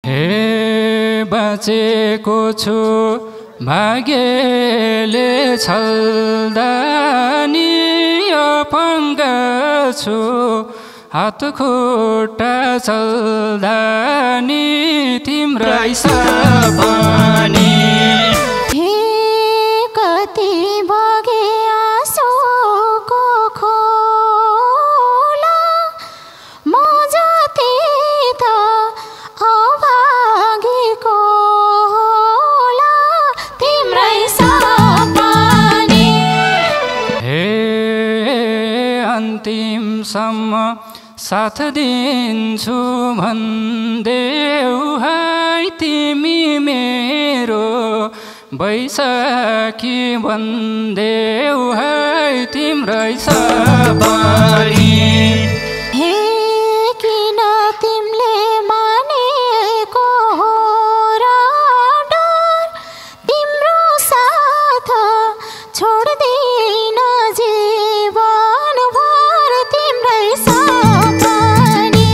हे बाँचेको छु भाग्यले छल्दा नि अपाङ्ग छु हात खुट्टा चल्दा नि तिम्रै सपनी हे कति बगे आँसुको खोला म जति त अभागीको होला तिम्रै सपनी हे अन्तिमसम्म साथ दिन्छु भन्देऊ है तिमी मेरो बैशाखी भन्देऊ है तिम्रै सपनी हे किन तिमीले मानेको हो र डर तिम्रो साथ छोड्दिन जीवनभर तिम्रै सपनी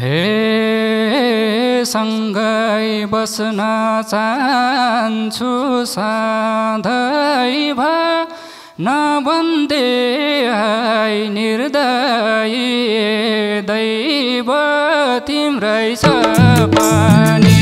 हे सँगै बस्न चाहन्छु सधैँ नभन्दे है निर्दयी दैव तिम्रै सपनी